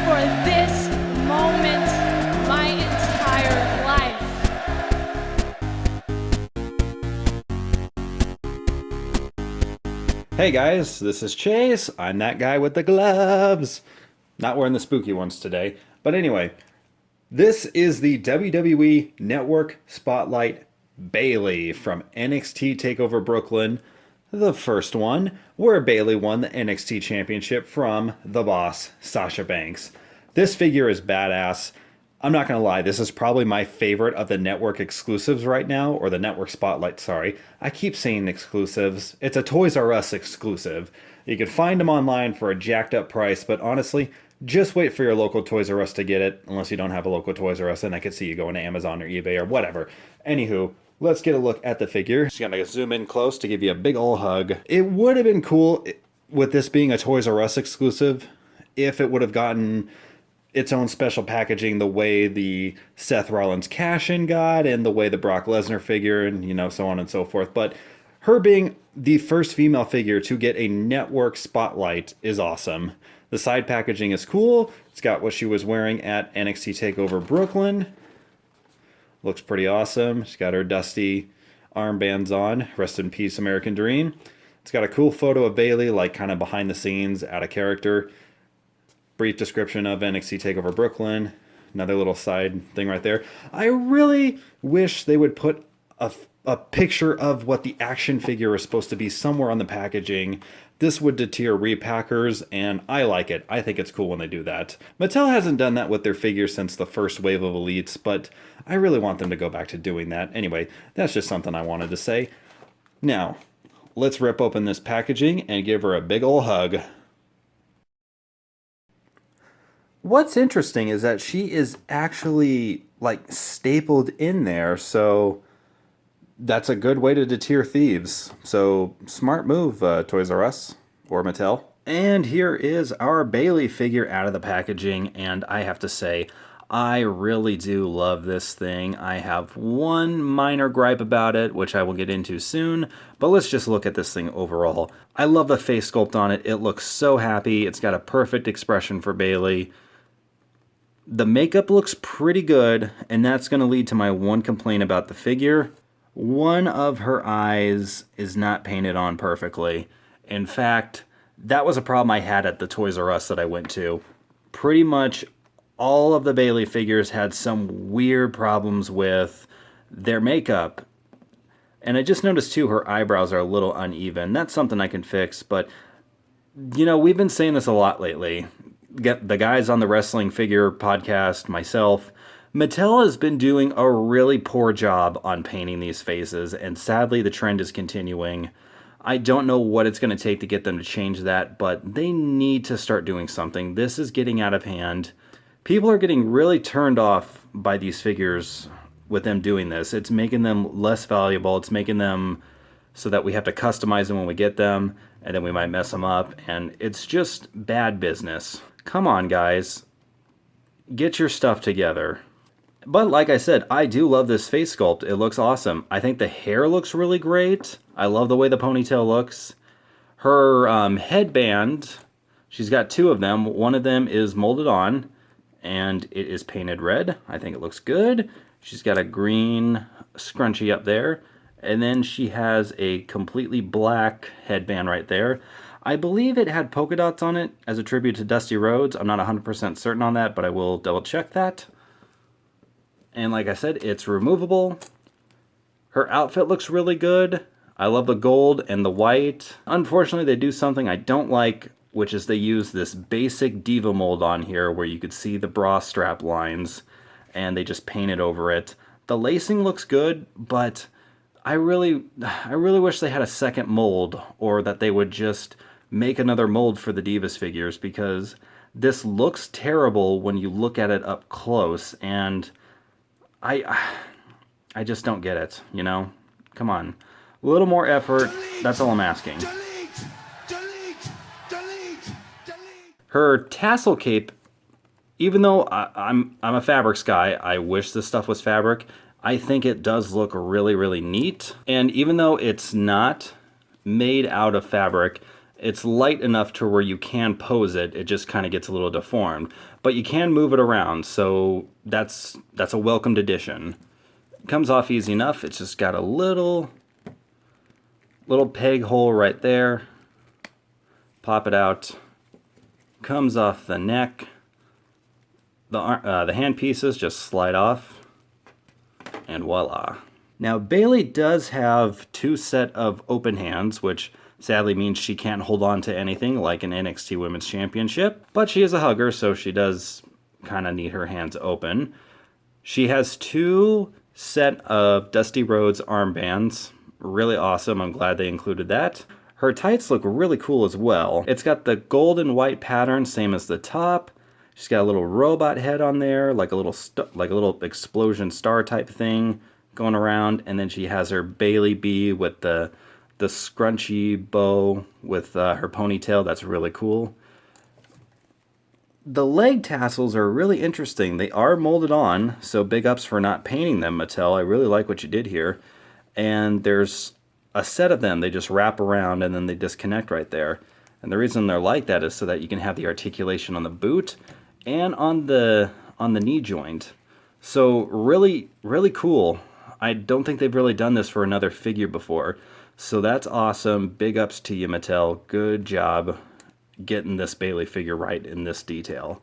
for this moment my entire life. Hey guys, this is Chase. I'm that guy with the gloves. Not wearing the spooky ones today. But anyway, this is the WWE Network Spotlight Bayley from NXT TakeOver Brooklyn. The first one, where Bayley won the NXT Championship from the boss, Sasha Banks. This figure is badass. I'm not going to lie, this is probably my favorite of the network exclusives right now, or the network spotlight, sorry. I keep saying exclusives. It's a Toys R Us exclusive. You can find them online for a jacked up price, but honestly, just wait for your local Toys R Us to get it, unless you don't have a local Toys R Us, and I could see you going to Amazon or eBay or whatever. Anywho, let's get a look at the figure. Just gonna zoom in close to give you a big ol' hug. It would have been cool with this being a Toys R Us exclusive if it would have gotten its own special packaging the way the Seth Rollins cash-in got and the way the Brock Lesnar figure and, you know, so on and so forth. But her being the first female figure to get a network spotlight is awesome. The side packaging is cool. It's got what she was wearing at NXT TakeOver Brooklyn. Looks pretty awesome. She's got her dusty armbands on. Rest in peace, American Dream. It's got a cool photo of Bayley, like kind of behind the scenes, out of character. Brief description of NXT TakeOver Brooklyn. Another little side thing right there. I really wish they would put a picture of what the action figure is supposed to be somewhere on the packaging. This would deter repackers, and I like it. I think it's cool when they do that. Mattel hasn't done that with their figures since the first wave of Elites, but I really want them to go back to doing that. Anyway, that's just something I wanted to say. Now, let's rip open this packaging and give her a big ol' hug. What's interesting is that she is actually, like, stapled in there, so that's a good way to deter thieves. So, smart move, Toys R Us or Mattel. And here is our Bayley figure out of the packaging, and I have to say, I really do love this thing. I have one minor gripe about it, which I will get into soon, but let's just look at this thing overall. I love the face sculpt on it. It looks so happy. It's got a perfect expression for Bayley. The makeup looks pretty good, and that's going to lead to my one complaint about the figure. One of her eyes is not painted on perfectly. In fact, that was a problem I had at the Toys R Us that I went to. Pretty much all of the Bayley figures had some weird problems with their makeup. And I just noticed too, her eyebrows are a little uneven. That's something I can fix, but you know, we've been saying this a lot lately. Get the guys on the Wrestling Figure podcast, myself, Mattel has been doing a really poor job on painting these faces, and sadly the trend is continuing. I don't know what it's going to take to get them to change that, but they need to start doing something. This is getting out of hand. People are getting really turned off by these figures with them doing this. It's making them less valuable. It's making them so that we have to customize them when we get them, and then we might mess them up, and it's just bad business. Come on, guys. Get your stuff together. But like I said, I do love this face sculpt. It looks awesome. I think the hair looks really great. I love the way the ponytail looks. Her headband, she's got two of them. One of them is molded on, and it is painted red. I think it looks good. She's got a green scrunchie up there, and then she has a completely black headband right there. I believe it had polka dots on it as a tribute to Dusty Rhodes. I'm not 100% certain on that, but I will double check that. And like I said, it's removable. Her outfit looks really good. I love the gold and the white. Unfortunately, they do something I don't like, which is they use this basic diva mold on here where you could see the bra strap lines, and they just paint it over it. The lacing looks good, but I really wish they had a second mold, or that they would just make another mold for the Divas figures, because this looks terrible when you look at it up close, and I just don't get it, you know? Come on. A little more effort, that's all I'm asking. Her tassel cape, even though I'm a fabrics guy, I wish this stuff was fabric, I think it does look really, really neat. And even though it's not made out of fabric, It's light enough to where you can pose it. It just kind of gets a little deformed. But you can move it around, so that's a welcomed addition. It comes off easy enough. It's just got a little peg hole right there. Pop it out. Comes off the neck. The hand pieces just slide off. And voila. Now, Bayley does have 2 set of open hands, which sadly means she can't hold on to anything like an NXT Women's Championship. But she is a hugger, so she does kind of need her hands open. She has 2 set of Dusty Rhodes armbands. Really awesome. I'm glad they included that. Her tights look really cool as well. It's got the gold and white pattern, same as the top. She's got a little robot head on there, like a little explosion star type thing going around, and then she has her Bayley B with the scrunchy bow with her ponytail. That's really cool. The leg tassels are really interesting. They are molded on, so big ups for not painting them, Mattel. I really like what you did here. And there's a set of them. They just wrap around and then they disconnect right there. And the reason they're like that is so that you can have the articulation on the boot and on the knee joint. So really, really cool. I don't think they've really done this for another figure before. So that's awesome. Big ups to you, Mattel. Good job getting this Bayley figure right in this detail.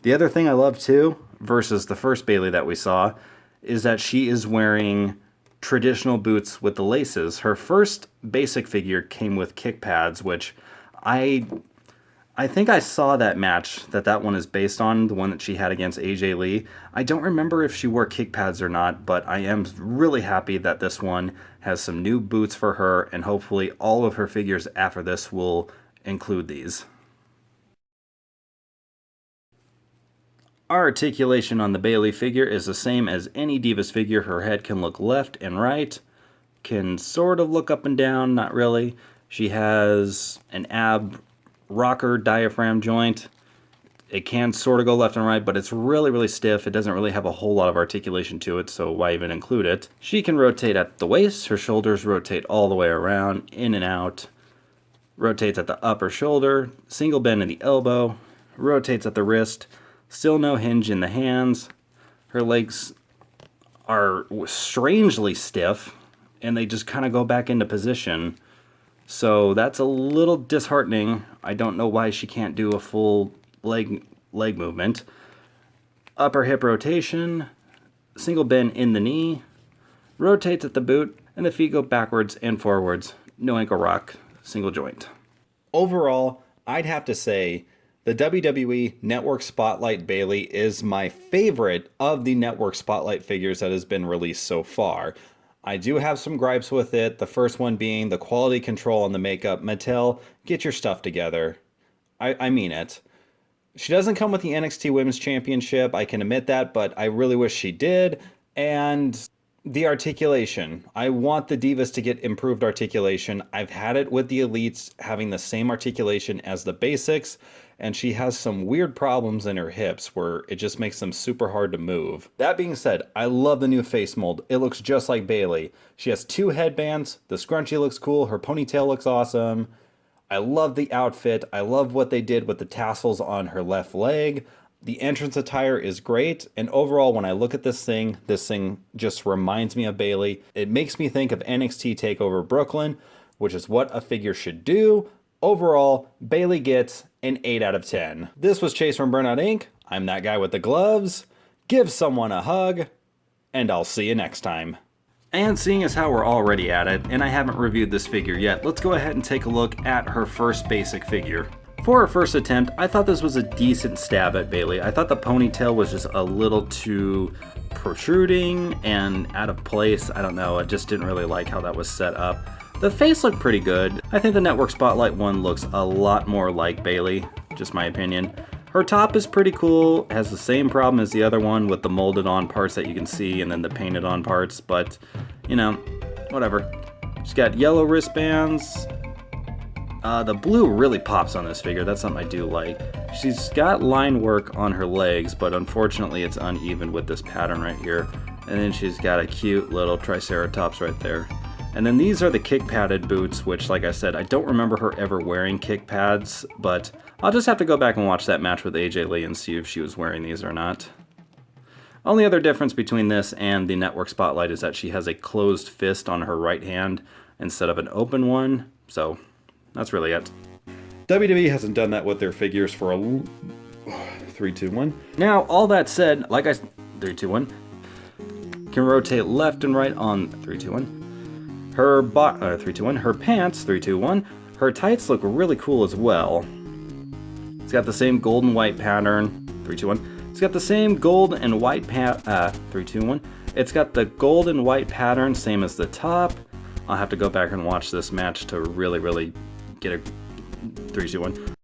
The other thing I love too, versus the first Bayley that we saw, is that she is wearing traditional boots with the laces. Her first basic figure came with kick pads, which I think I saw that match that one is based on, the one that she had against AJ Lee. I don't remember if she wore kick pads or not, but I am really happy that this one has some new boots for her, and hopefully all of her figures after this will include these. Our articulation on the Bayley figure is the same as any Divas figure. Her head can look left and right, can sort of look up and down, not really. She has an ab rocker diaphragm joint. It can sort of go left and right, but it's really, really stiff. It doesn't really have a whole lot of articulation to it, so why even include it? She can rotate at the waist. Her shoulders rotate all the way around, in and out. Rotates at the upper shoulder, single bend in the elbow, rotates at the wrist. Still no hinge in the hands. Her legs are strangely stiff, and they just kind of go back into position. So that's a little disheartening. I don't know why she can't do a full leg movement. Upper hip rotation, single bend in the knee, rotates at the boot, and the feet go backwards and forwards. No ankle rock, single joint. Overall, I'd have to say the WWE Network Spotlight Bayley is my favorite of the Network Spotlight figures that has been released so far. I do have some gripes with it, the first one being the quality control on the makeup. Mattel, get your stuff together. I mean it. She doesn't come with the NXT Women's Championship, I can admit that, but I really wish she did. And the articulation. I want the Divas to get improved articulation. I've had it with the Elites having the same articulation as the Basics, and she has some weird problems in her hips where it just makes them super hard to move. That being said, I love the new face mold. It looks just like Bayley. She has 2 headbands, the scrunchie looks cool, her ponytail looks awesome. I love the outfit. I love what they did with the tassels on her left leg. The entrance attire is great, and overall, when I look at this thing just reminds me of Bayley. It makes me think of NXT TakeOver Brooklyn, which is what a figure should do. Overall, Bayley gets an 8 out of 10. This was Chase from Burnout Inc. I'm that guy with the gloves. Give someone a hug, and I'll see you next time. And seeing as how we're already at it, and I haven't reviewed this figure yet, let's go ahead and take a look at her first basic figure. For her first attempt, I thought this was a decent stab at Bayley. I thought the ponytail was just a little too protruding and out of place. I don't know, I just didn't really like how that was set up. The face looked pretty good. I think the Network Spotlight one looks a lot more like Bayley, just my opinion. Her top is pretty cool, has the same problem as the other one with the molded on parts that you can see and then the painted on parts, but, you know, whatever. She's got yellow wristbands. The blue really pops on this figure, that's something I do like. She's got line work on her legs, but unfortunately it's uneven with this pattern right here. And then she's got a cute little triceratops right there. And then these are the kick padded boots, which, like I said, I don't remember her ever wearing kick pads, but I'll just have to go back and watch that match with AJ Lee and see if she was wearing these or not. Only other difference between this and the Network Spotlight is that she has a closed fist on her right hand instead of an open one, so that's really it. WWE hasn't done that with their figures for a 3, 2, 1. Now, all that said, 3, 2, 1, can rotate left and right on 3, 2, 1. Her 3, 2, 1. Her pants, 3, 2, 1. Her tights look really cool as well. It's got the same gold and white pattern, 3, 2, 1. It's got the same gold and white 3, 2, 1. It's got the gold and white pattern, same as the top. I'll have to go back and watch this match to really get a 3, 2, 1.